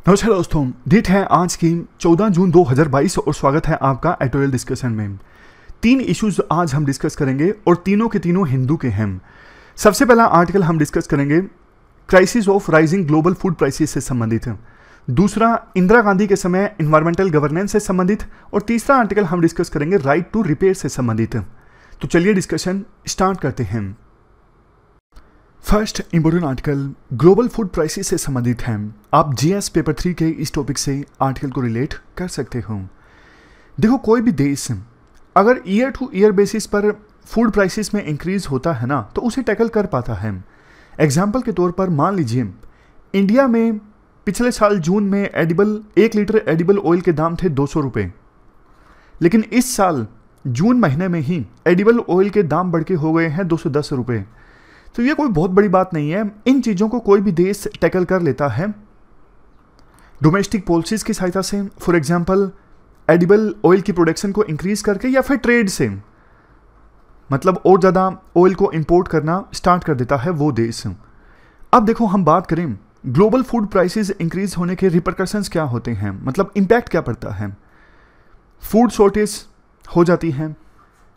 नमस्कार दोस्तों, डेट है आज की 14 जून 2022 और स्वागत है आपका एडिटोरियल डिस्कशन में। 3 इश्यूज आज हम डिस्कस करेंगे और तीनों के तीनों हिंदू के हैं। सबसे पहला आर्टिकल हम डिस्कस करेंगे crisis of rising global food prices से संबंधित, दूसरा इंदिरा गांधी के समय इन्वायरमेंटल गवर्नेंस से संबंधित और तीसरा आर्टिकल हम डिस्कस करेंगे राइट टू रिपेयर से संबंधित। तो चलिए डिस्कशन स्टार्ट करते हैं। First important article global food prices से संबंधित है। आप जीएस पेपर 3 के इस टॉपिक से आर्टिकल को रिलेट कर सकते हो। देखो, कोई भी देश अगर ईयर टू ईयर बेसिस पर फूड प्राइसेस में इंक्रीज होता है ना, तो उसे टैकल कर पाता है। एग्जाम्पल के तौर पर मान लीजिए इंडिया में पिछले साल जून में 1 लीटर एडिबल ऑयल के दाम थे 200 रुपये, लेकिन इस साल जून महीने में ही एडिबल ऑयल के दाम बढ़ के हो गए हैं 210 रुपये। तो ये कोई बहुत बड़ी बात नहीं है। इन चीज़ों को कोई भी देश टैकल कर लेता है डोमेस्टिक पॉलिसीज की सहायता से, फॉर एग्जांपल एडिबल ऑयल की प्रोडक्शन को इंक्रीज करके या फिर ट्रेड से, मतलब और ज़्यादा ऑयल को इंपोर्ट करना स्टार्ट कर देता है वो देश। अब देखो, हम बात करें ग्लोबल फूड प्राइसेस इंक्रीज होने के रिपरकशंस क्या होते हैं, मतलब इम्पैक्ट क्या पड़ता है। फूड शॉर्टेज हो जाती है।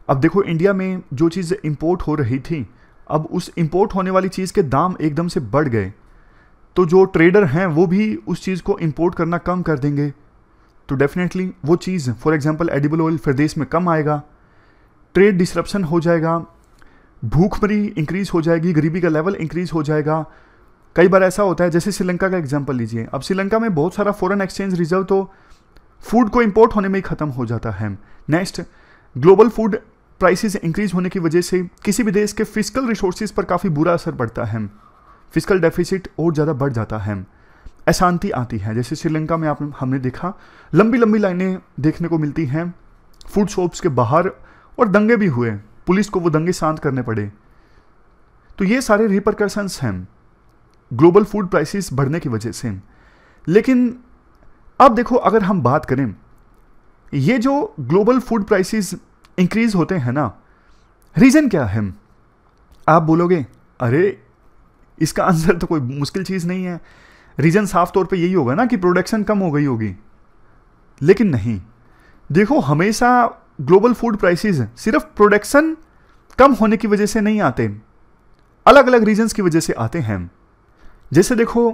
अब देखो, इंडिया में जो चीज़ इंपोर्ट हो रही थी, अब उस इंपोर्ट होने वाली चीज़ के दाम एकदम से बढ़ गए, तो जो ट्रेडर हैं वो भी उस चीज़ को इंपोर्ट करना कम कर देंगे। तो डेफिनेटली वो चीज़, फॉर एग्जांपल एडिबल ऑयल फिर देश में कम आएगा, ट्रेड डिसरप्शन हो जाएगा, भूखमरी इंक्रीज हो जाएगी, गरीबी का लेवल इंक्रीज हो जाएगा। कई बार ऐसा होता है, जैसे श्रीलंका का एग्जाम्पल लीजिए। अब श्रीलंका में बहुत सारा फॉरेन एक्सचेंज रिजर्व तो फूड को इंपोर्ट होने में ही ख़त्म हो जाता है। Next, global food prices increase होने की वजह से किसी भी देश के फिजिकल रिसोर्सेज पर काफ़ी बुरा असर पड़ता है। फिजिकल डेफिसिट और ज़्यादा बढ़ जाता है, अशांति आती है। जैसे श्रीलंका में हमने देखा लंबी लंबी लाइनें देखने को मिलती हैं फूड शॉप्स के बाहर, और दंगे भी हुए, पुलिस को वो दंगे शांत करने पड़े। तो ये सारे रिपरकशंस हैं ग्लोबल फूड प्राइसेस बढ़ने की वजह से। लेकिन अब देखो, अगर हम बात करें ये जो ग्लोबल फूड प्राइसेस इंक्रीज होते हैं ना, रीज़न क्या है? आप बोलोगे अरे इसका आंसर तो कोई मुश्किल चीज़ नहीं है, रीज़न साफ तौर पे यही होगा ना कि प्रोडक्शन कम हो गई होगी। लेकिन नहीं, देखो, हमेशा ग्लोबल फूड प्राइसेस सिर्फ प्रोडक्शन कम होने की वजह से नहीं आते, अलग अलग रीजन्स की वजह से आते हैं। जैसे देखो,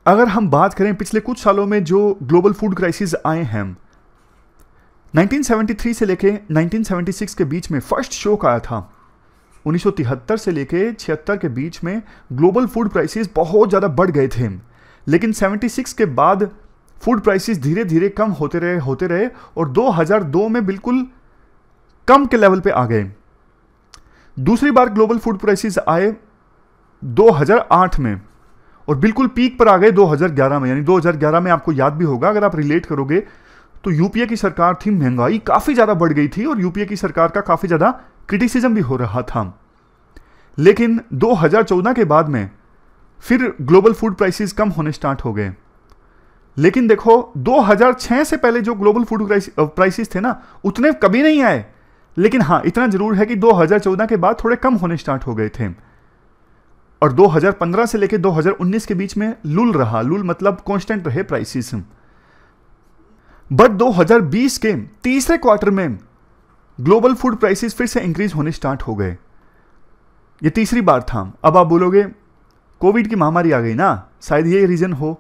अगर हम बात करें पिछले कुछ सालों में जो ग्लोबल फूड क्राइसिस आए हैं, 1973 से लेके 1976 के बीच में फर्स्ट शॉक आया था। 1973 से लेके 76 के बीच में ग्लोबल फूड प्राइसेस बहुत ज़्यादा बढ़ गए थे, लेकिन 76 के बाद फूड प्राइसेस धीरे धीरे कम होते रहे और 2002 में बिल्कुल कम के लेवल पे आ गए। दूसरी बार ग्लोबल फूड प्राइसेस आए 2008 में और बिल्कुल पीक पर आ गए 2011 में। यानी 2011 में आपको याद भी होगा, अगर आप रिलेट करोगे तो यूपीए की सरकार थी, महंगाई काफ़ी ज़्यादा बढ़ गई थी और यूपीए की सरकार का काफ़ी ज़्यादा क्रिटिसिज्म भी हो रहा था। लेकिन 2014 के बाद में फिर ग्लोबल फूड प्राइसेस कम होने स्टार्ट हो गए। लेकिन देखो, 2006 से पहले जो ग्लोबल फूड प्राइसेस थे ना, उतने कभी नहीं आए। लेकिन हाँ, इतना जरूर है कि 2014 के बाद थोड़े कम होने स्टार्ट हो गए थे। और 2015 से लेकर 2019 के बीच में लुल रहा, लुल मतलब कांस्टेंट रहे प्राइसेस। बट 2020 के तीसरे क्वार्टर में ग्लोबल फूड प्राइसेस फिर से इंक्रीज होने स्टार्ट हो गए। ये तीसरी बार था। अब आप बोलोगे कोविड की महामारी आ गई ना, शायद ये रीजन हो।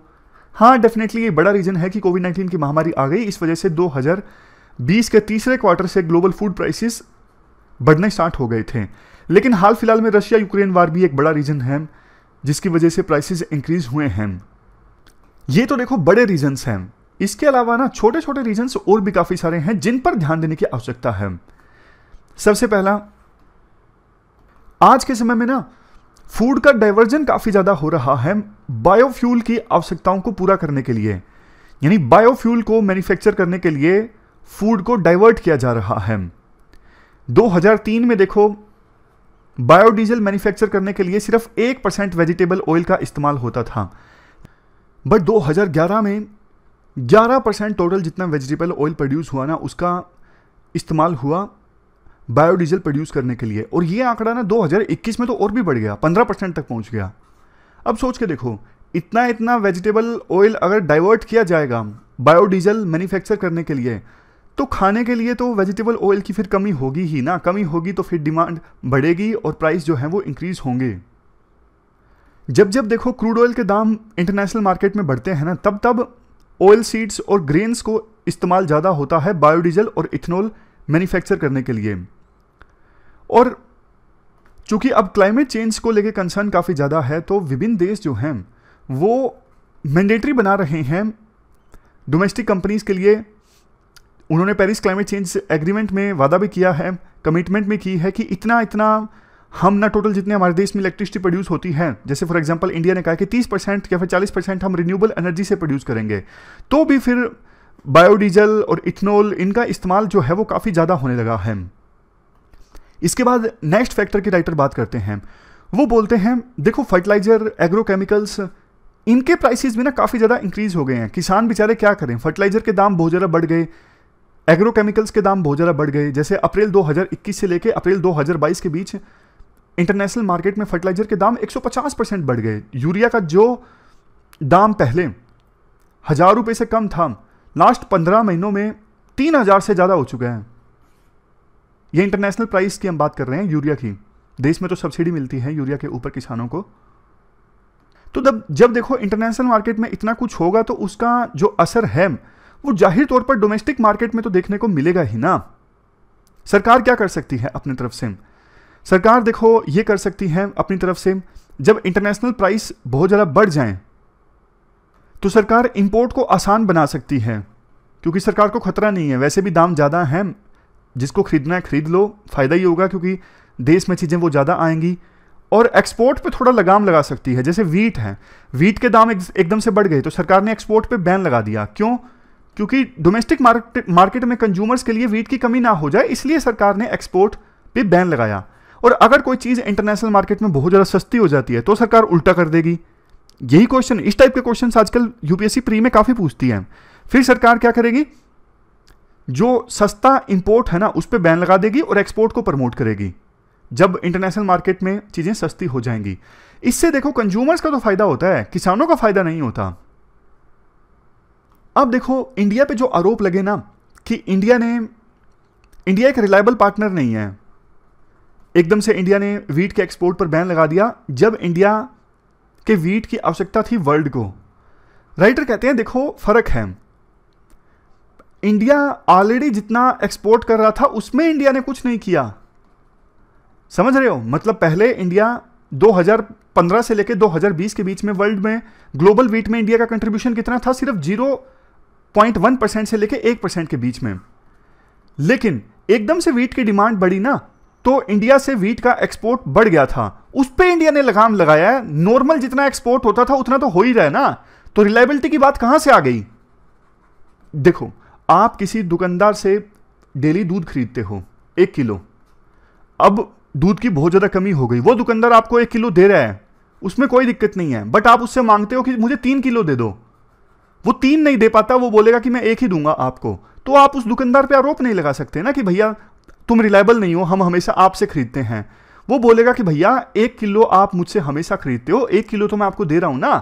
हाँ, डेफिनेटली ये बड़ा रीजन है कि कोविड-19 की महामारी आ गई, इस वजह से 2020 के तीसरे क्वार्टर से ग्लोबल फूड प्राइसेस बढ़ने स्टार्ट हो गए थे। लेकिन हाल फिलहाल में रशिया यूक्रेन वार भी एक बड़ा रीजन है जिसकी वजह से प्राइसेस इंक्रीज हुए हैं। ये तो देखो बड़े रीजन्स हैं। इसके अलावा ना छोटे छोटे रीजन्स और भी काफ़ी सारे हैं जिन पर ध्यान देने की आवश्यकता है। सबसे पहला, आज के समय में ना फूड का डाइवर्जन काफ़ी ज़्यादा हो रहा है बायोफ्यूल की आवश्यकताओं को पूरा करने के लिए। यानी बायोफ्यूल को मैन्युफैक्चर करने के लिए फूड को डाइवर्ट किया जा रहा है। 2003 में देखो, बायोडीजल मैन्युफैक्चर करने के लिए सिर्फ 1% वेजिटेबल ऑयल का इस्तेमाल होता था, बट 2011 में 11% टोटल जितना वेजिटेबल ऑयल प्रोड्यूस हुआ ना, उसका इस्तेमाल हुआ बायोडीजल प्रोड्यूस करने के लिए। और ये आंकड़ा ना 2021 में तो और भी बढ़ गया, 15% तक पहुंच गया। अब सोच के देखो, इतना इतना वेजिटेबल ऑयल अगर डाइवर्ट किया जाएगा बायोडीजल मैन्युफैक्चर करने के लिए, तो खाने के लिए तो वेजिटेबल ऑयल की फिर कमी होगी ही ना। कमी होगी तो फिर डिमांड बढ़ेगी और प्राइस जो है वो इंक्रीज होंगे। जब जब देखो क्रूड ऑयल के दाम इंटरनेशनल मार्केट में बढ़ते हैं ना, तब तब ऑयल सीड्स और ग्रेन्स को इस्तेमाल ज़्यादा होता है बायोडीजल और इथेनॉल मैन्युफैक्चर करने के लिए। और चूंकि अब क्लाइमेट चेंज को लेकर कंसर्न काफ़ी ज़्यादा है, तो विभिन्न देश जो हैं वो मैंडेटरी बना रहे हैं डोमेस्टिक कंपनीज के लिए। उन्होंने पेरिस क्लाइमेट चेंज एग्रीमेंट में वादा भी किया है, कमिटमेंट में की है कि इतना इतना हम ना टोटल जितने हमारे देश में इलेक्ट्रिसिटी प्रोड्यूस होती है, जैसे फॉर एग्जांपल इंडिया ने कहा कि 30% या फिर 40% हम रिन्यूएबल एनर्जी से प्रोड्यूस करेंगे, तो भी फिर बायोडीजल और इथेनॉल इनका इस्तेमाल जो है वो काफ़ी ज़्यादा होने लगा है। इसके बाद नेक्स्ट फैक्टर की राइटर बात करते हैं। वो बोलते हैं देखो फर्टिलाइजर, एग्रोकेमिकल्स, इनके प्राइसेस भी ना काफ़ी ज़्यादा इंक्रीज हो गए हैं। किसान बेचारे क्या करें, फर्टिलाइजर के दाम बहुत ज़्यादा बढ़ गए, एग्रोकेमिकल्स के दाम बहुत ज़्यादा बढ़ गए। जैसे अप्रैल 2021 से लेकर अप्रैल 2022 के बीच इंटरनेशनल मार्केट में फर्टिलाइजर के दाम 150% बढ़ गए। यूरिया का जो दाम पहले 1000 रुपये से कम था, लास्ट 15 महीनों में 3000 से ज़्यादा हो चुका है। ये इंटरनेशनल प्राइस की हम बात कर रहे हैं यूरिया की। देश में तो सब्सिडी मिलती है यूरिया के ऊपर किसानों को। तो जब देखो इंटरनेशनल मार्केट में इतना कुछ होगा, तो उसका जो असर है वो जाहिर तौर पर डोमेस्टिक मार्केट में तो देखने को मिलेगा ही ना। सरकार क्या कर सकती है अपनी तरफ से? सरकार देखो ये कर सकती है अपनी तरफ से, जब इंटरनेशनल प्राइस बहुत ज़्यादा बढ़ जाएं तो सरकार इंपोर्ट को आसान बना सकती है, क्योंकि सरकार को खतरा नहीं है, वैसे भी दाम ज़्यादा हैं, जिसको खरीदना है खरीद लो, फ़ायदा ही होगा क्योंकि देश में चीज़ें वो ज़्यादा आएंगी। और एक्सपोर्ट पे थोड़ा लगाम लगा सकती है। जैसे वीट है, वीट के दाम एकदम से बढ़ गए तो सरकार ने एक्सपोर्ट पे बैन लगा दिया। क्यों? क्योंकि डोमेस्टिक मार्केट में कंज्यूमर्स के लिए वीट की कमी ना हो जाए, इसलिए सरकार ने एक्सपोर्ट पे बैन लगाया। और अगर कोई चीज़ इंटरनेशनल मार्केट में बहुत ज़्यादा सस्ती हो जाती है तो सरकार उल्टा कर देगी। यही क्वेश्चन, इस टाइप के क्वेश्चन आजकल यूपीएससी प्री में काफ़ी पूछती है। फिर सरकार क्या करेगी, जो सस्ता इंपोर्ट है ना उस पर बैन लगा देगी और एक्सपोर्ट को प्रमोट करेगी जब इंटरनेशनल मार्केट में चीज़ें सस्ती हो जाएंगी। इससे देखो कंज्यूमर्स का तो फायदा होता है, किसानों का फायदा नहीं होता। अब देखो इंडिया पे जो आरोप लगे ना कि इंडिया एक रिलायबल पार्टनर नहीं है, एकदम से इंडिया ने वीट के एक्सपोर्ट पर बैन लगा दिया जब इंडिया के वीट की आवश्यकता थी वर्ल्ड को। राइटर कहते हैं देखो फर्क है, इंडिया ऑलरेडी जितना एक्सपोर्ट कर रहा था उसमें इंडिया ने कुछ नहीं किया। समझ रहे हो? मतलब पहले इंडिया 2015 से लेकर 2020 के बीच में वर्ल्ड में ग्लोबल वीट में इंडिया का कंट्रीब्यूशन कितना था? सिर्फ 0.1% से लेकर 1% के बीच में। लेकिन एकदम से वीट की डिमांड बढ़ी ना, तो इंडिया से वीट का एक्सपोर्ट बढ़ गया था, उस पर इंडिया ने लगाम लगाया है। नॉर्मल जितना एक्सपोर्ट होता था उतना तो हो ही रहा है ना, तो रिलायबिलिटी की बात कहां से आ गई? देखो आप किसी दुकानदार से डेली दूध खरीदते हो 1 किलो, अब दूध की बहुत ज़्यादा कमी हो गई, वो दुकानदार आपको 1 किलो दे रहा है, उसमें कोई दिक्कत नहीं है, बट आप उससे मांगते हो कि मुझे 3 किलो दे दो, वो 3 नहीं दे पाता, वो बोलेगा कि मैं 1 ही दूंगा आपको। तो आप उस दुकानदार पे आरोप नहीं लगा सकते ना कि भैया तुम रिलायबल नहीं हो, हम हमेशा आपसे खरीदते हैं। वो बोलेगा कि भैया 1 किलो आप मुझसे हमेशा खरीदते हो, 1 किलो तो मैं आपको दे रहा हूं ना,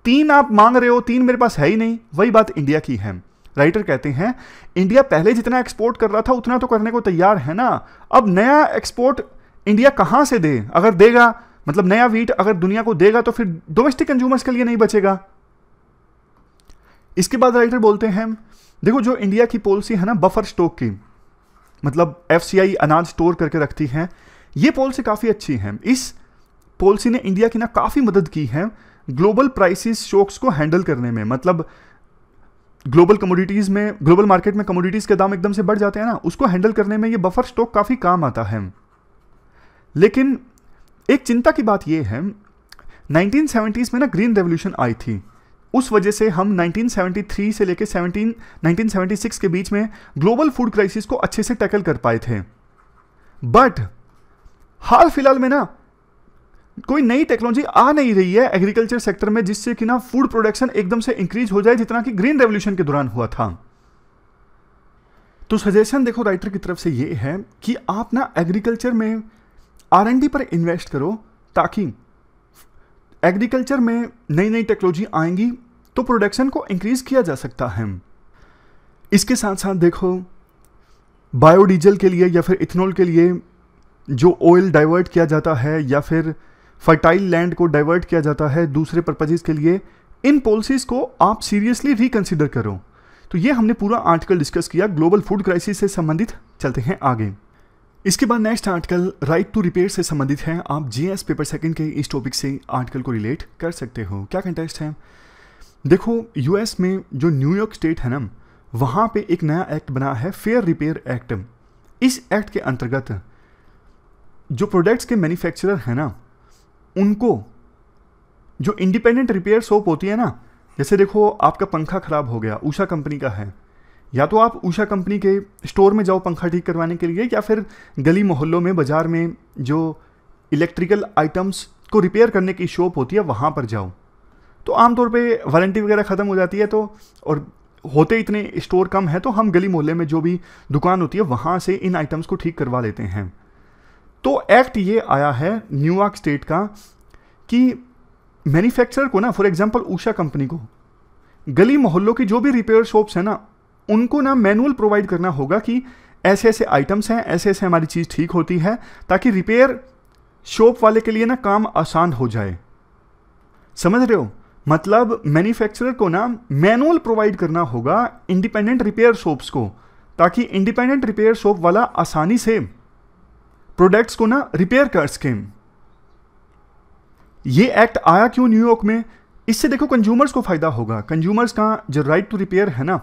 3 आप मांग रहे हो, 3 मेरे पास है ही नहीं। वही बात इंडिया की है। राइटर कहते हैं इंडिया पहले जितना एक्सपोर्ट कर रहा था उतना तो करने को तैयार है ना, अब नया एक्सपोर्ट इंडिया कहां से दे? अगर देगा, मतलब नया वीट अगर दुनिया को देगा तो फिर डोमेस्टिक कंज्यूमर्स के लिए नहीं बचेगा। इसके बाद राइटर बोलते हैं देखो जो इंडिया की पॉलिसी है ना बफर स्टॉक की, मतलब एफसीआई अनाज स्टोर करके रखती है, ये पॉलिसी काफ़ी अच्छी है। इस पॉलिसी ने इंडिया की ना काफ़ी मदद की है ग्लोबल प्राइसेस शॉक्स को हैंडल करने में। मतलब ग्लोबल कमोडिटीज़ में, ग्लोबल मार्केट में कमोडिटीज़ के दाम एकदम से बढ़ जाते हैं ना, उसको हैंडल करने में ये बफर स्टॉक काफ़ी काम आता है। लेकिन एक चिंता की बात यह है 1970s में ना ग्रीन रेवोल्यूशन आई थी, उस वजह से हम 1973 से लेकर 1976 के बीच में ग्लोबल फूड क्राइसिस को अच्छे से टैकल कर पाए थे। बट हाल फिलहाल में ना कोई नई टेक्नोलॉजी आ नहीं रही है एग्रीकल्चर सेक्टर में जिससे कि ना फूड प्रोडक्शन एकदम से इंक्रीज हो जाए जितना कि ग्रीन रेवोल्यूशन के दौरान हुआ था। तो सजेशन देखो राइटर की तरफ से ये है कि आप ना एग्रीकल्चर में R&D पर इन्वेस्ट करो, ताकि एग्रीकल्चर में नई नई टेक्नोलॉजी आएंगी तो प्रोडक्शन को इंक्रीज किया जा सकता है। इसके साथ साथ देखो बायोडीजल के लिए या फिर इथेनॉल के लिए जो ऑयल डाइवर्ट किया जाता है या फिर फर्टाइल लैंड को डाइवर्ट किया जाता है दूसरे पर्पजेस के लिए, इन पॉलिसीज को आप सीरियसली रिकंसिडर करो। तो ये हमने पूरा आर्टिकल डिस्कस किया ग्लोबल फूड क्राइसिस से संबंधित। चलते हैं आगे। इसके बाद next article right to repair से संबंधित है। आप जीएस पेपर सेकंड के इस टॉपिक से आर्टिकल को रिलेट कर सकते हो। क्या कंटेक्स्ट है? देखो यूएस में जो न्यूयॉर्क स्टेट है ना, वहाँ पे एक नया एक्ट बना है फेयर रिपेयर एक्ट। इस एक्ट के अंतर्गत जो प्रोडक्ट्स के मैन्युफैक्चरर हैं ना, उनको जो इंडिपेंडेंट रिपेयर शॉप होती है ना, जैसे देखो आपका पंखा खराब हो गया, उषा कंपनी का है, या तो आप उषा कंपनी के स्टोर में जाओ पंखा ठीक करवाने के लिए, या फिर गली मोहल्लों में बाजार में जो इलेक्ट्रिकल आइटम्स को रिपेयर करने की शॉप होती है वहाँ पर जाओ। तो आमतौर पे वारंटी वगैरह ख़त्म हो जाती है, तो और होते इतने स्टोर कम है तो हम गली मोहल्ले में जो भी दुकान होती है वहाँ से इन आइटम्स को ठीक करवा लेते हैं। तो एक्ट ये आया है न्यूयॉर्क स्टेट का कि मैन्युफैक्चरर को ना, फॉर एग्जांपल उषा कंपनी को, गली मोहल्लों की जो भी रिपेयर शॉप्स है ना, उनको ना मैनुअल प्रोवाइड करना होगा कि ऐसे ऐसे आइटम्स हैं, ऐसे ऐसे हमारी चीज़ ठीक होती है, ताकि रिपेयर शॉप वाले के लिए ना काम आसान हो जाए। समझ रहे हो? मतलब मैन्युफैक्चरर को ना मैनुअल प्रोवाइड करना होगा इंडिपेंडेंट रिपेयर शॉप्स को, ताकि इंडिपेंडेंट रिपेयर शॉप वाला आसानी से प्रोडक्ट्स को ना रिपेयर कर सकें। ये एक्ट आया क्यों न्यूयॉर्क में? इससे देखो कंज्यूमर्स को फायदा होगा। कंज्यूमर्स का जो राइट टू रिपेयर है ना,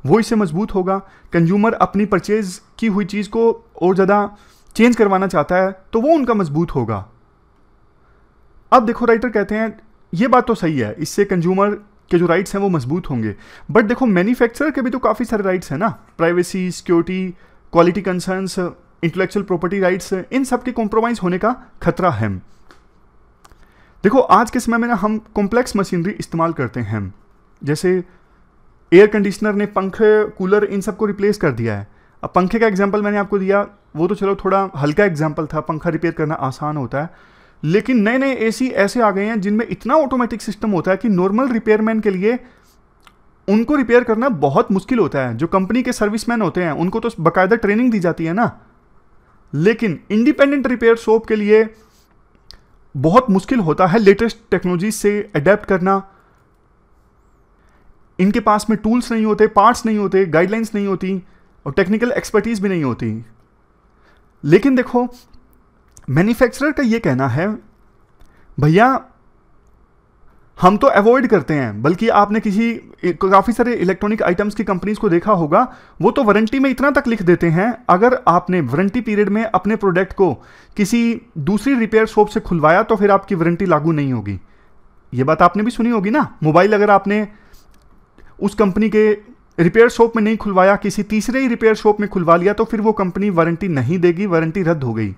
वो इससे मजबूत होगा। कंज्यूमर अपनी परचेज की हुई चीज़ को और ज़्यादा चेंज करवाना चाहता है तो वो उनका मजबूत होगा। अब देखो राइटर कहते हैं ये बात तो सही है, इससे कंज्यूमर के जो राइट्स हैं वो मजबूत होंगे, बट देखो मैन्युफैक्चरर के भी तो काफ़ी सारे राइट्स हैं ना, privacy, security, quality concerns, intellectual property rights, इन सब के कॉम्प्रोमाइज़ होने का खतरा है। देखो आज के समय में ना हम कॉम्प्लेक्स मशीनरी इस्तेमाल करते हैं, जैसे एयर कंडीशनर ने पंखे, कूलर, इन सब को रिप्लेस कर दिया है। अब पंखे का एग्जांपल मैंने आपको दिया, वो तो चलो थोड़ा हल्का एग्जांपल था, पंखा रिपेयर करना आसान होता है, लेकिन नए नए एसी ऐसे आ गए हैं जिनमें इतना ऑटोमेटिक सिस्टम होता है कि नॉर्मल रिपेयरमैन के लिए उनको रिपेयर करना बहुत मुश्किल होता है। जो कंपनी के सर्विसमैन होते हैं उनको तो बाकायदा ट्रेनिंग दी जाती है ना, लेकिन इंडिपेंडेंट रिपेयर शॉप के लिए बहुत मुश्किल होता है लेटेस्ट टेक्नोलॉजी से अडेप्ट करना। इनके पास में टूल्स नहीं होते, पार्ट्स नहीं होते, गाइडलाइंस नहीं होती और टेक्निकल एक्सपर्टीज भी नहीं होती। लेकिन देखो मैन्युफैक्चरर का ये कहना है भैया हम तो अवॉइड करते हैं, बल्कि आपने काफ़ी सारे इलेक्ट्रॉनिक आइटम्स की कंपनीज को देखा होगा, वो तो वारंटी में इतना तक लिख देते हैं, अगर आपने वारंटी पीरियड में अपने प्रोडक्ट को किसी दूसरी रिपेयर शॉप से खुलवाया तो फिर आपकी वारंटी लागू नहीं होगी। ये बात आपने भी सुनी होगी ना। मोबाइल अगर आपने उस कंपनी के रिपेयर शॉप में नहीं खुलवाया, किसी तीसरे ही रिपेयर शॉप में खुलवा लिया, तो फिर वो कंपनी वारंटी नहीं देगी, वारंटी रद्द हो गई।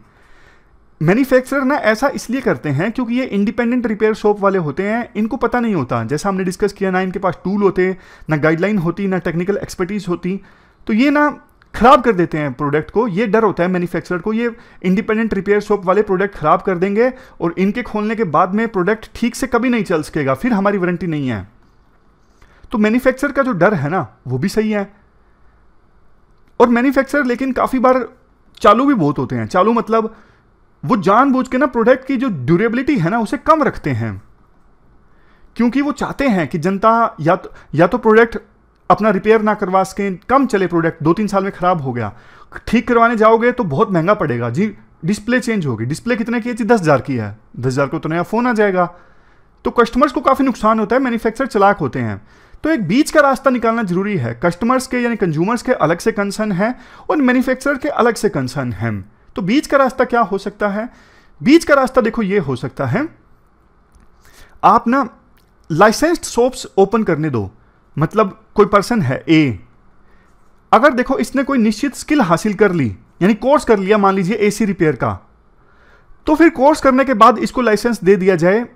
मैन्युफैक्चरर ना ऐसा इसलिए करते हैं क्योंकि ये इंडिपेंडेंट रिपेयर शॉप वाले होते हैं, इनको पता नहीं होता, जैसा हमने डिस्कस किया ना, इनके पास टूल होते, ना गाइडलाइन होती, ना टेक्निकल एक्सपर्टीज होती, तो ये ना खराब कर देते हैं प्रोडक्ट को। ये डर होता है मैन्युफैक्चरर को, ये इंडिपेंडेंट रिपेयर शॉप वाले प्रोडक्ट खराब कर देंगे और इनके खोलने के बाद में प्रोडक्ट ठीक से कभी नहीं चल सकेगा, फिर हमारी वारंटी नहीं है। तो मैन्युफैक्चरर का जो डर है ना वो भी सही है। और मैन्युफैक्चरर लेकिन काफ़ी बार चालू भी बहुत होते हैं। चालू मतलब वो जानबूझ के ना प्रोडक्ट की जो ड्यूरेबिलिटी है ना उसे कम रखते हैं, क्योंकि वो चाहते हैं कि जनता या तो प्रोडक्ट अपना रिपेयर ना करवा सकें, कम चले प्रोडक्ट, 2-3 साल में खराब हो गया, ठीक करवाने जाओगे तो बहुत महंगा पड़ेगा जी, डिस्प्ले चेंज होगी, डिस्प्ले कितने की है जी, 10,000 की है, 10,000 को तो नया फ़ोन आ जाएगा, तो कस्टमर्स को काफ़ी नुकसान होता है। मैन्युफैक्चरर चालाक होते हैं, तो एक बीच का रास्ता निकालना जरूरी है। कस्टमर्स के यानी कंज्यूमर्स के अलग से कंसर्न है और मैन्युफैक्चरर के अलग से कंसर्न है। तो बीच का रास्ता क्या हो सकता है? बीच का रास्ता देखो ये हो सकता है, आप ना लाइसेंस्ड शॉप्स ओपन करने दो। मतलब कोई पर्सन है ए, अगर देखो इसने कोई निश्चित स्किल हासिल कर ली, यानी कोर्स कर लिया, मान लीजिए एसी रिपेयर का, तो फिर कोर्स करने के बाद इसको लाइसेंस दे दिया जाए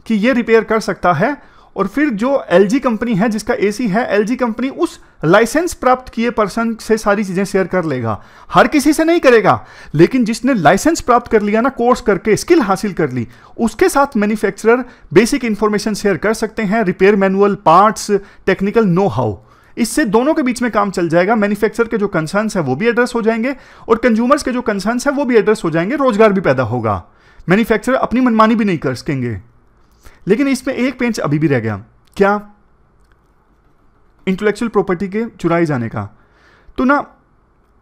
कि ये रिपेयर कर सकता है और फिर जो एलजी कंपनी है जिसका एसी है, एलजी कंपनी उस लाइसेंस प्राप्त किए पर्सन से सारी चीजें शेयर कर लेगा। हर किसी से नहीं करेगा, लेकिन जिसने लाइसेंस प्राप्त कर लिया ना, कोर्स करके स्किल हासिल कर ली, उसके साथ मैन्युफैक्चरर बेसिक इंफॉर्मेशन शेयर कर सकते हैं, repair manual, parts, technical know how. इससे दोनों के बीच में काम चल जाएगा। मैन्युफैक्चरर के जो कंसर्न्स है वो भी एड्रेस हो जाएंगे और कंज्यूमर्स के जो कंसर्न्स है वो भी एड्रेस हो जाएंगे, रोजगार भी पैदा होगा। मैन्युफैक्चरर अपनी मनमानी भी नहीं कर सकेंगे। लेकिन इसमें एक पेंच अभी भी रह गया, क्या? इंटेलेक्चुअल प्रॉपर्टी के चुराए जाने का। तो ना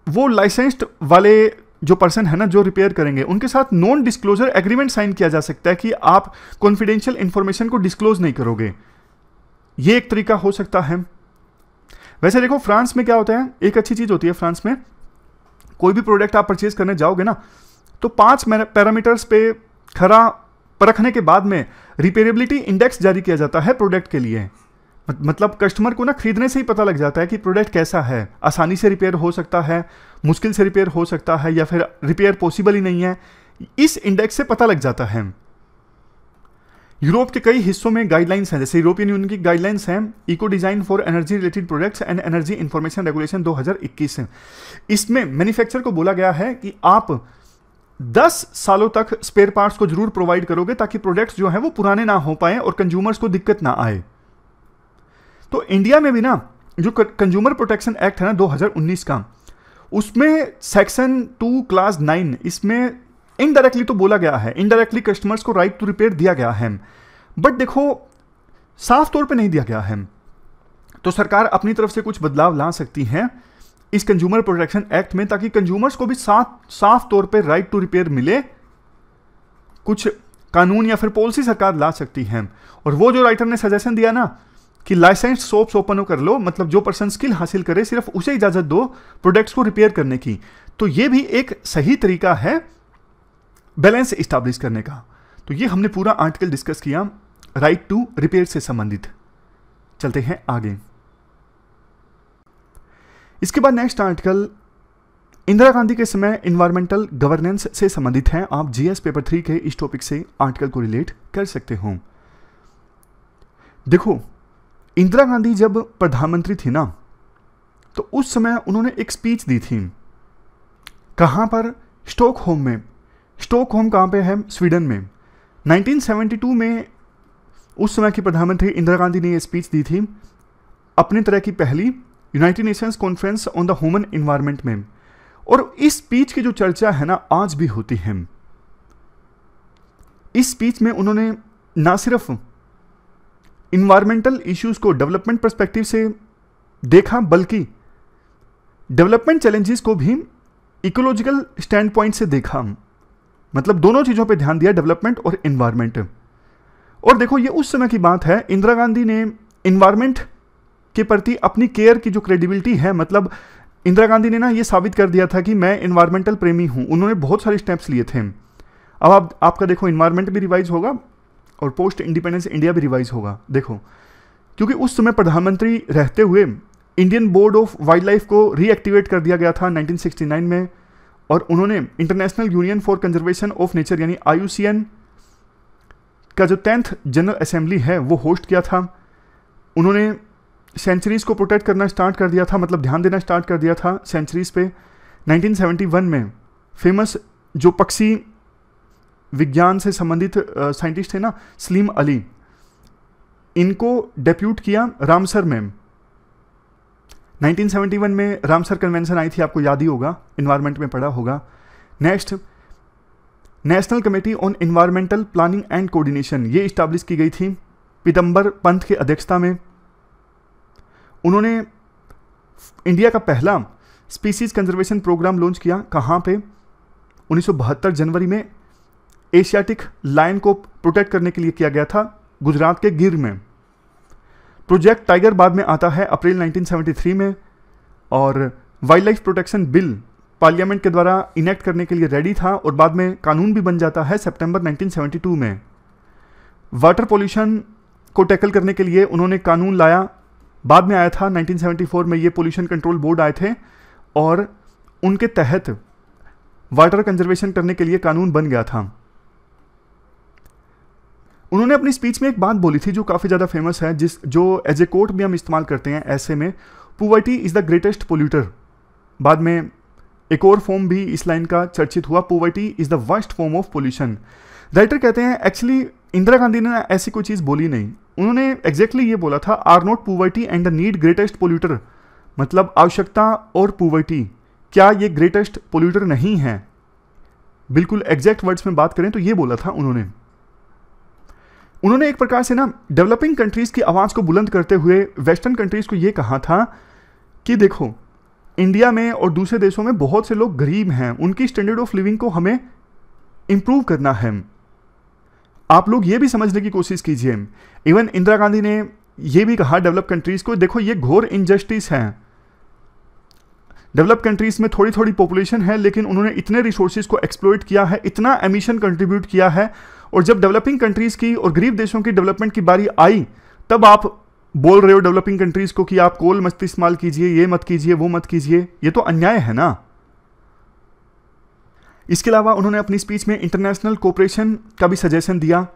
वो लाइसेंस्ड वाले जो पर्सन है ना, जो रिपेयर करेंगे, उनके साथ नॉन डिस्क्लोजर एग्रीमेंट साइन किया जा सकता है कि आप कॉन्फिडेंशियल इंफॉर्मेशन को डिस्क्लोज नहीं करोगे। ये एक तरीका हो सकता है। वैसे देखो फ्रांस में क्या होता है, एक अच्छी चीज होती है फ्रांस में, कोई भी प्रोडक्ट आप परचेज करने जाओगे ना, तो 5 पैरामीटर्स पे खरा परखने के बाद में रिपेयरेबिलिटी इंडेक्स जारी किया जाता है प्रोडक्ट के लिए। मतलब कस्टमर को ना खरीदने से ही पता लग जाता है कि प्रोडक्ट कैसा है, आसानी से रिपेयर हो सकता है, मुश्किल से रिपेयर हो सकता है, या फिर रिपेयर पॉसिबल ही नहीं है। इस इंडेक्स से पता लग जाता है। यूरोप के कई हिस्सों में गाइडलाइंस हैं, जैसे यूरोपियन यूनियन की गाइडलाइंस हैं eco design for energy related products and energy information regulation 2021 है। इसमें मैन्युफैक्चरर को बोला गया है कि आप 10 सालों तक स्पेयर पार्ट्स को जरूर प्रोवाइड करोगे ताकि प्रोडक्ट्स जो है वो पुराने ना हो पाए और कंज्यूमर्स को दिक्कत ना आए। तो इंडिया में भी ना जो कंज्यूमर प्रोटेक्शन एक्ट है ना 2019 का, उसमें सेक्शन 2 क्लास 9, इसमें इनडायरेक्टली तो बोला गया है, इनडायरेक्टली कस्टमर्स को राइट टू रिपेयर दिया गया है, बट देखो साफ तौर पे नहीं दिया गया है। तो सरकार अपनी तरफ से कुछ बदलाव ला सकती है इस कंज्यूमर प्रोटेक्शन एक्ट में, ताकि कंज्यूमर्स को भी साफ तौर पे राइट टू रिपेयर मिले। कुछ कानून या फिर पॉलिसी सरकार ला सकती है। और वो जो राइटर ने सजेशन दिया ना कि लाइसेंस्ड शॉप्स ओपन कर लो, मतलब जो पर्सन स्किल हासिल करे सिर्फ उसे इजाजत दो प्रोडक्ट्स को रिपेयर करने की, तो ये भी एक सही तरीका है बैलेंस इस्टेब्लिश करने का। तो ये हमने पूरा आर्टिकल डिस्कस किया राइट टू रिपेयर से संबंधित। चलते हैं आगे। इसके बाद नेक्स्ट आर्टिकल इंदिरा गांधी के समय इन्वायरमेंटल गवर्नेंस से संबंधित है। आप जीएस पेपर 3 के इस टॉपिक से आर्टिकल को रिलेट कर सकते हो। देखो इंदिरा गांधी जब प्रधानमंत्री थी ना, तो उस समय उन्होंने एक स्पीच दी थी। कहां पर? स्टॉकहोम में। स्टॉकहोम कहां पे है? स्वीडन में। 1972 में उस समय की प्रधानमंत्री इंदिरा गांधी ने यह स्पीच दी थी, अपनी तरह की पहली United Nations conference on the human environment में। और इस स्पीच की जो चर्चा है ना आज भी होती है। इस स्पीच में उन्होंने ना सिर्फ इन्वायरमेंटल इश्यूज को डेवलपमेंट पर्सपेक्टिव से देखा, बल्कि डेवलपमेंट चैलेंजेस को भी इकोलॉजिकल स्टैंड पॉइंट से देखा। मतलब दोनों चीजों पे ध्यान दिया, डेवलपमेंट और एनवायरमेंट। और देखो ये उस समय की बात है, इंदिरा गांधी ने एनवायरमेंट के प्रति अपनी केयर की जो क्रेडिबिलिटी है, मतलब इंदिरा गांधी ने ना ये साबित कर दिया था कि मैं एनवायरमेंटल प्रेमी हूं। उन्होंने बहुत सारे स्टेप्स लिए थे। अब आपका देखो एनवायरमेंट भी रिवाइज होगा और पोस्ट इंडिपेंडेंस इंडिया भी रिवाइज होगा। देखो क्योंकि उस समय प्रधानमंत्री रहते हुए Indian board of wild life को रीएक्टिवेट कर दिया गया था 1969 में, और उन्होंने international union for conservation of nature यानी IUCN का जो 10th जनरल असेंबली है वो होस्ट किया था। उन्होंने सेंचुरीज को प्रोटेक्ट करना स्टार्ट कर दिया था, मतलब ध्यान देना स्टार्ट कर दिया था सेंचुरीज पे। 1971 में फेमस जो पक्षी विज्ञान से संबंधित साइंटिस्ट थे ना, सलीम अली, इनको डेप्यूट किया रामसर में। 1971 में रामसर कन्वेंशन आई थी, आपको याद ही होगा, एनवायरनमेंट में पढ़ा होगा। Next national committee on environmental planning and coordination, ये इस्टेब्लिश की गई थी पीतम्बर पंत की अध्यक्षता में। उन्होंने इंडिया का पहला स्पीसीज कंजर्वेशन प्रोग्राम लॉन्च किया। कहाँ पे? 1972 जनवरी में एशियाटिक लायन को प्रोटेक्ट करने के लिए किया गया था, गुजरात के गिर में। प्रोजेक्ट टाइगर बाद में आता है अप्रैल 1973 में, और wild life protection bill parliament के द्वारा इनेक्ट करने के लिए रेडी था और बाद में कानून भी बन जाता है सितंबर 1972 में। वाटर पोल्यूशन को टैकल करने के लिए उन्होंने कानून लाया, बाद में आया था 1974 में, ये पोल्यूशन कंट्रोल बोर्ड आए थे और उनके तहत वाटर कंजर्वेशन करने के लिए कानून बन गया था। उन्होंने अपनी स्पीच में एक बात बोली थी जो काफ़ी ज़्यादा फेमस है, जो एज ए कोट भी हम इस्तेमाल करते हैं ऐसे में, poverty is the greatest polluter. बाद में एक और फॉर्म भी इस लाइन का चर्चित हुआ, poverty is the worst form of pollution. Writer कहते हैं एक्चुअली इंदिरा गांधी ने ऐसी कोई चीज़ बोली नहीं, उन्होंने एग्जैक्टली ये बोला था, are not poverty and the need greatest polluter, मतलब आवश्यकता और पॉवर्टी क्या ये ग्रेटेस्ट पोल्यूटर नहीं है। बिल्कुल एग्जैक्ट वर्ड्स में बात करें तो ये बोला था उन्होंने एक प्रकार से ना डेवलपिंग कंट्रीज की आवाज़ को बुलंद करते हुए वेस्टर्न कंट्रीज को ये कहा था कि देखो इंडिया में और दूसरे देशों में बहुत से लोग गरीब हैं, उनकी स्टैंडर्ड ऑफ लिविंग को हमें इंप्रूव करना है, आप लोग ये भी समझने की कोशिश कीजिए। इवन इंदिरा गांधी ने यह भी कहा डेवलप कंट्रीज को, देखो ये घोर इनजस्टिस है, डेवलप कंट्रीज में थोड़ी थोड़ी पॉपुलेशन है लेकिन उन्होंने इतने रिसोर्सेज को एक्सप्लॉइट किया है, इतना एमिशन कंट्रीब्यूट किया है, और जब डेवलपिंग कंट्रीज की और गरीब देशों की डेवलपमेंट की बारी आई तब आप बोल रहे हो डेवलपिंग कंट्रीज को कि आप कोल मत इस्तेमाल कीजिए, ये मत कीजिए, वो मत कीजिए, ये तो अन्याय है ना। इसके अलावा उन्होंने अपनी स्पीच में इंटरनेशनल कोऑपरेशन का भी सजेशन दिया,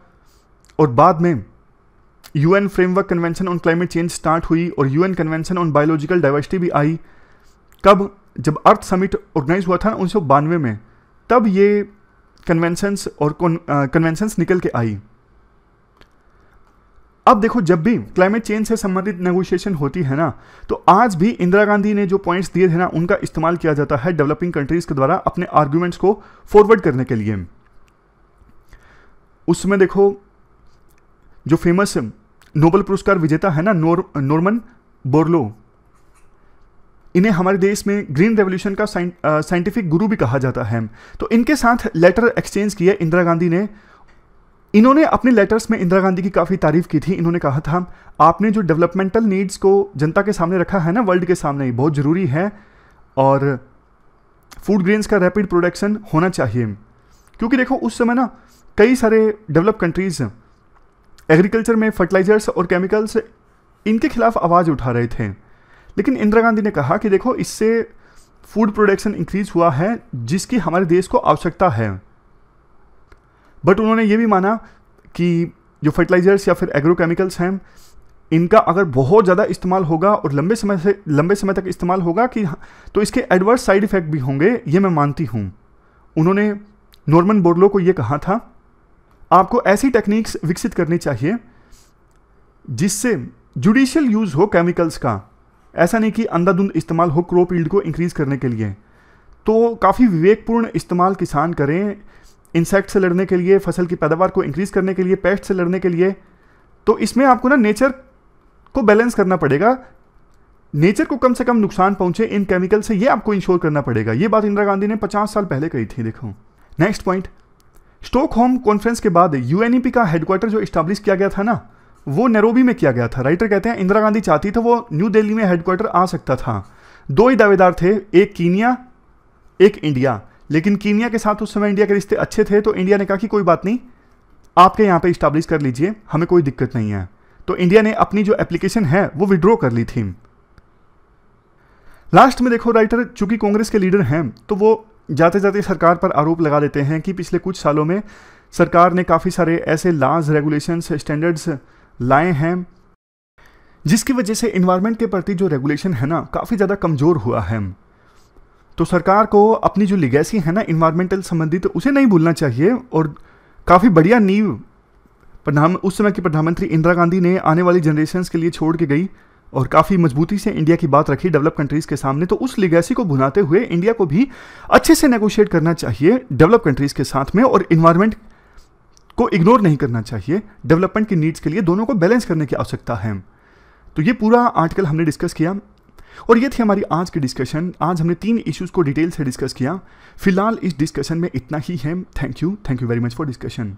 और बाद में UN framework convention on climate change start हुई और UN convention on biological diversity भी आई। कब? जब अर्थ समिट ऑर्गेनाइज हुआ था 1992 में, तब ये कन्वेंशंस और कन्वेंशंस निकल के आई। अब देखो जब भी क्लाइमेट चेंज से संबंधित नेगोशिएशन होती है ना, तो आज भी इंदिरा गांधी ने जो पॉइंट्स दिए थे ना, उनका इस्तेमाल किया जाता है डेवलपिंग कंट्रीज के द्वारा अपने आर्ग्यूमेंट्स को फॉरवर्ड करने के लिए। उस समय देखो जो फेमस नोबेल पुरस्कार विजेता है ना नॉर्मन बोरलो, इन्हें हमारे देश में ग्रीन रेवोल्यूशन का साइंटिफिक गुरु भी कहा जाता है। तो इनके साथ लेटर एक्सचेंज किए इंदिरा गांधी ने। इन्होंने अपने लेटर्स में इंदिरा गांधी की काफ़ी तारीफ की थी। इन्होंने कहा था आपने जो डेवलपमेंटल नीड्स को जनता के सामने रखा है ना, वर्ल्ड के सामने, बहुत ज़रूरी है, और फूड ग्रेन्स का रैपिड प्रोडक्शन होना चाहिए, क्योंकि देखो उस समय ना कई सारे डेवलप कंट्रीज एग्रीकल्चर में फर्टिलाइजर्स और केमिकल्स इनके खिलाफ आवाज़ उठा रहे थे, लेकिन इंदिरा गांधी ने कहा कि देखो इससे फूड प्रोडक्शन इंक्रीज हुआ है जिसकी हमारे देश को आवश्यकता है। बट उन्होंने ये भी माना कि जो फर्टिलाइजर्स या फिर एग्रोकेमिकल्स हैं इनका अगर बहुत ज़्यादा इस्तेमाल होगा और लंबे समय तक इस्तेमाल होगा कि तो इसके एडवर्स साइड इफ़ेक्ट भी होंगे, ये मैं मानती हूँ। उन्होंने नॉर्मन बोरलो को ये कहा था आपको ऐसी टेक्निक्स विकसित करनी चाहिए जिससे जुडिशियल यूज़ हो केमिकल्स का, ऐसा नहीं कि अंधाधुंध इस्तेमाल हो क्रॉप यील्ड को इंक्रीज़ करने के लिए। तो काफ़ी विवेकपूर्ण इस्तेमाल किसान करें इंसेक्ट से लड़ने के लिए, फसल की पैदावार को इंक्रीज़ करने के लिए, पेस्ट से लड़ने के लिए। तो इसमें आपको ना नेचर को बैलेंस करना पड़ेगा, नेचर को कम से कम नुकसान पहुंचे इन केमिकल से, ये आपको इंश्योर करना पड़ेगा। ये बात इंदिरा गांधी ने 50 साल पहले कही थी। देखो नेक्स्ट पॉइंट, स्टॉकहोम कॉन्फ्रेंस के बाद यूएनईपी का हेडक्वार्टर जो इस्टेब्लिश किया गया था ना, वो नैरोबी में किया गया था। राइटर कहते हैं इंदिरा गांधी चाहती तो वो न्यू दिल्ली में हेडक्वार्टर आ सकता था। दो ही दावेदार थे, एक कीनिया एक इंडिया, लेकिन कीनिया के साथ उस समय इंडिया के रिश्ते अच्छे थे, तो इंडिया ने कहा कि कोई बात नहीं, आपके यहाँ पे इस्टेब्लिश कर लीजिए, हमें कोई दिक्कत नहीं है। तो इंडिया ने अपनी जो एप्लीकेशन है वो विड्रॉ कर ली थी। लास्ट में देखो राइटर चूंकि कांग्रेस के लीडर हैं तो वो जाते जाते सरकार पर आरोप लगा देते हैं कि पिछले कुछ सालों में सरकार ने काफ़ी सारे ऐसे लॉज, रेगुलेशंस, स्टैंडर्ड्स लाए हैं जिसकी वजह से इन्वायरमेंट के प्रति जो रेगुलेशन है ना काफ़ी ज़्यादा कमज़ोर हुआ है। तो सरकार को अपनी जो लिगेसी है ना इन्वायरमेंटल संबंधित उसे नहीं भूलना चाहिए, और काफ़ी बढ़िया नींव उस समय की प्रधानमंत्री इंदिरा गांधी ने आने वाली जनरेशन्स के लिए छोड़ के गई और काफ़ी मजबूती से इंडिया की बात रखी डेवलप कंट्रीज़ के सामने। तो उस लिगेसी को भुनाते हुए इंडिया को भी अच्छे से नेगोशिएट करना चाहिए डेवलप कंट्रीज़ के साथ में, और इन्वायरमेंट को इग्नोर नहीं करना चाहिए। डेवलपमेंट की नीड्स के लिए दोनों को बैलेंस करने की आवश्यकता है। तो ये पूरा आर्टिकल हमने डिस्कस किया और ये थी हमारी आज की डिस्कशन। आज हमने 3 इश्यूज़ को डिटेल से डिस्कस किया। फिलहाल इस डिस्कशन में इतना ही है। Thank you very much for discussion.